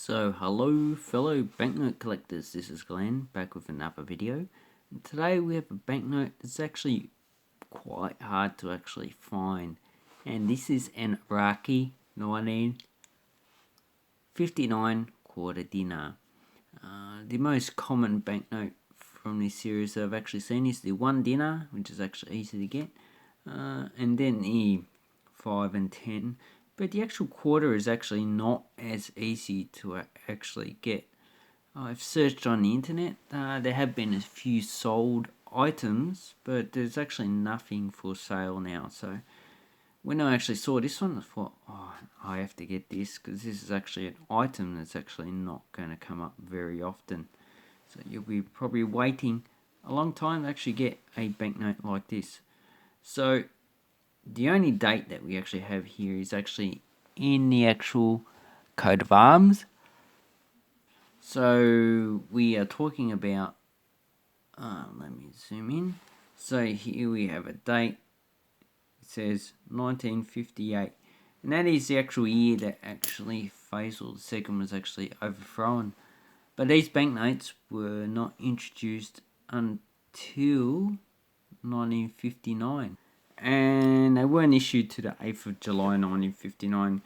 So hello fellow banknote collectors, this is Glenn back with another video. And today we have a banknote that's actually quite hard to actually find, and this is an Iraqi 1959 quarter dinar. The most common banknote from this series that I've actually seen is the 1 dinar, which is actually easy to get, and then the 5 and 10. But the actual quarter is actually not as easy to actually get. I've searched on the internet. There have been a few sold items, but there's actually nothing for sale now. So when I actually saw this one, I thought, oh, I have to get this because this is actually an item that's actually not going to come up very often. So you'll be probably waiting a long time to actually get a banknote like this. So the only date that we actually have here is actually in the actual coat of arms. So we are talking about, let me zoom in. So here we have a date. It says 1958. And that is the actual year that actually Faisal II was actually overthrown. But these banknotes were not introduced until 1959. And they weren't issued to the 8th of July 1959.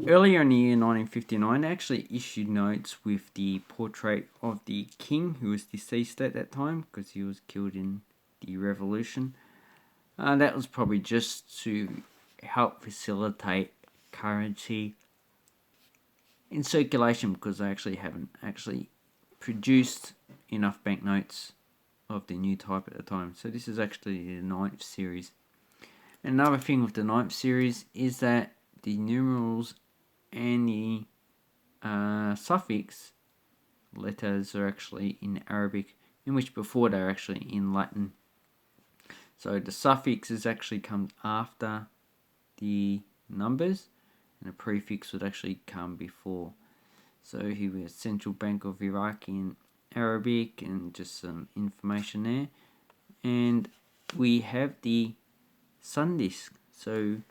Earlier in the year 1959, they actually issued notes with the portrait of the king who was deceased at that time because he was killed in the revolution. That was probably just to help facilitate currency in circulation because they actually haven't actually produced enough banknotes of the new type at the time. So this is actually the 9th series. Another thing with the 9th series is that the numerals and the suffix letters are actually in Arabic, in which before they were actually in Latin. So the suffixes actually come after the numbers, and the prefix would actually come before. So here we have Central Bank of Iraqi in Arabic, and just some information there. And we have the sun disk. So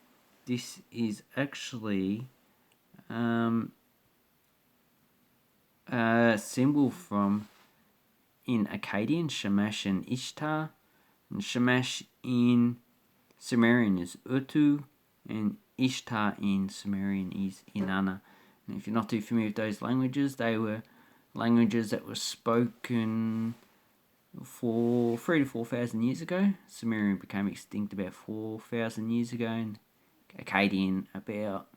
this is actually a symbol from in Akkadian, Shamash and Ishtar. And Shamash in Sumerian is Utu, and Ishtar in Sumerian is Inanna. And if you're not too familiar with those languages, they were languages that were spoken for 3,000 to 4,000 years ago. Sumerian became extinct about 4,000 years ago, and Akkadian about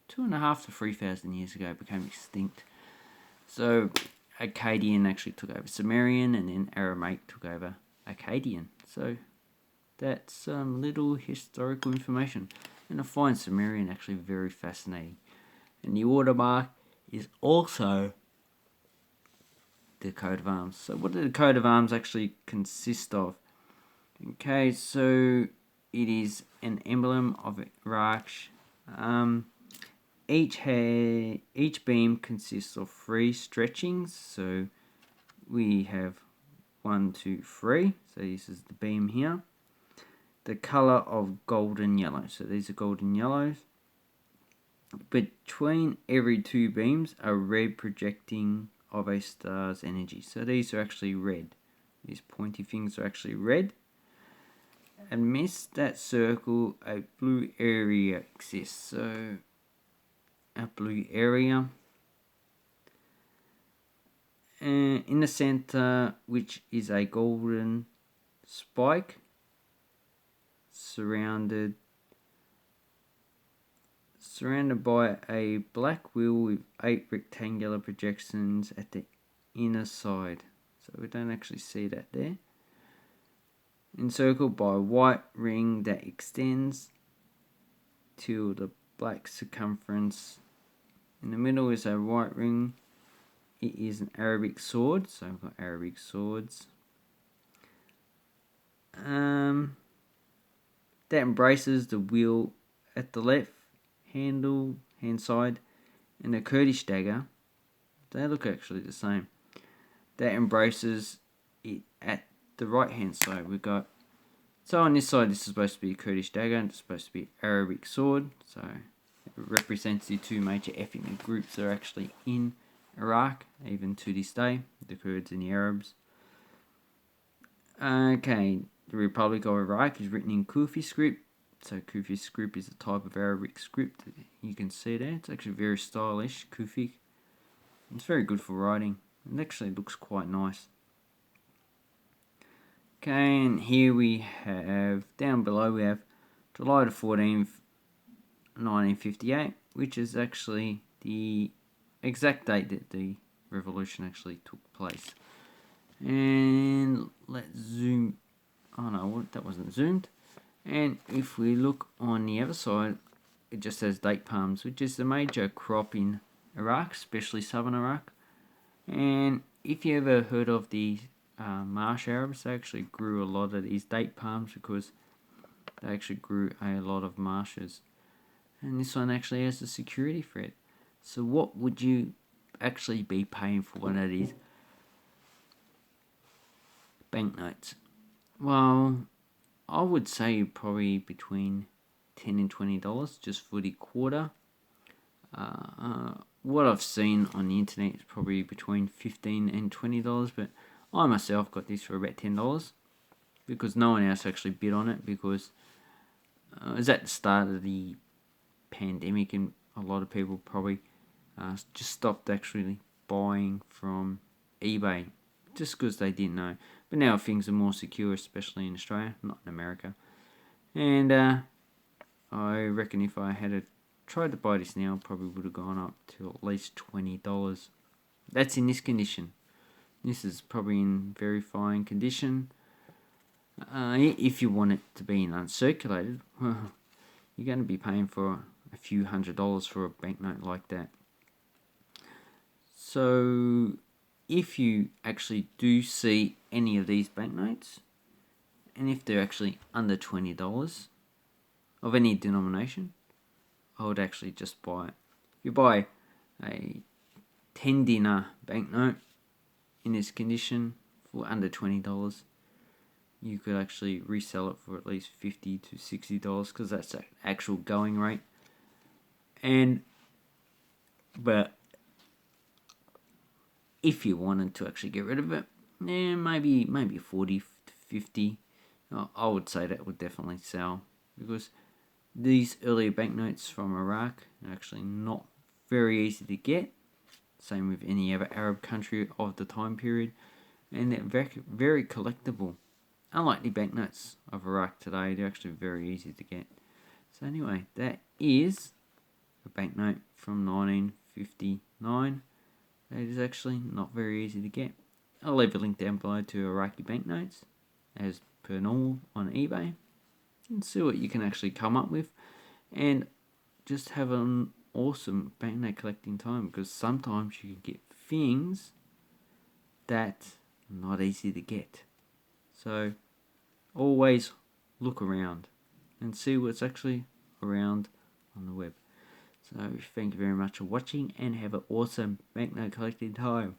2,500 to 3,000 years ago became extinct. So Akkadian actually took over Sumerian, and then Aramaic took over Akkadian. So that's some little historical information. And I find Sumerian actually very fascinating. And the watermark is also the coat of arms. So what do the coat of arms actually consist of? Okay, so it is an emblem of Iraq. Each beam consists of 3 stretchings. So we have 1, 2, 3. So this is the beam here. The color of golden yellow. So these are golden yellows. Between every 2 beams are red projecting of a star's energy. So these are actually red. These pointy things are actually red. Amidst that circle, a blue area exists. So a blue area. And in the center, which is a golden spike, surrounded by a black wheel with 8 rectangular projections at the inner side. So we don't actually see that there. Encircled by a white ring that extends to the black circumference. In the middle is a white ring. It is an Arabic sword. So I've got Arabic swords. That embraces the wheel at the left hand side, and the Kurdish dagger. They look actually the same. That embraces it at the right hand side. We've got, so on this side, this is supposed to be a Kurdish dagger, and it's supposed to be Arabic sword. So represents the two major ethnic groups that are actually in Iraq, even to this day, the Kurds and the Arabs. Okay, the Republic of Iraq is written in Kufi script. So Kufi script is a type of Arabic script. You can see there. It's actually very stylish, Kufi. It's very good for writing. It actually looks quite nice. Okay, and here we have, down below we have July the 14th, 1958, which is actually the exact date that the revolution actually took place. And let's zoom. Oh no, that wasn't zoomed. And if we look on the other side, it just says date palms, which is the major crop in Iraq, especially southern Iraq. And if you ever heard of the marsh Arabs, they actually grew a lot of these date palms because they actually grew a lot of marshes. And this one actually has a security for it. So what would you actually be paying for one of these banknotes? Well, I would say probably between $10 and $20 just for the quarter. What I've seen on the internet is probably between $15 and $20, but I myself got this for about $10 because no one else actually bid on it because it was at the start of the pandemic and a lot of people probably just stopped actually buying from eBay just because they didn't know. But now things are more secure, especially in Australia, not in America. And I reckon if I had tried to buy this now, it probably would have gone up to at least $20. That's in this condition. This is probably in very fine condition. If you want it to be in uncirculated, well, you're going to be paying for a few $100s for a banknote like that. So if you actually do see any of these banknotes, and if they're actually under $20 of any denomination, I would actually just buy it. If you buy a 10 dinar banknote in this condition for under $20, you could actually resell it for at least $50 to $60 because that's the actual going rate. But if you wanted to actually get rid of it, maybe 40 to 50. I would say that would definitely sell because these earlier banknotes from Iraq are actually not very easy to get. Same with any other Arab country of the time period, and they're very, very collectible. Unlike the banknotes of Iraq today, they're actually very easy to get. So anyway, that is a banknote from 1959. That is actually not very easy to get. I'll leave a link down below to Iraqi banknotes, as per normal on eBay, and see what you can actually come up with, and just have an awesome banknote collecting time because sometimes you can get things that are not easy to get. So always look around and see what's actually around on the web. So thank you very much for watching and have an awesome banknote collecting time.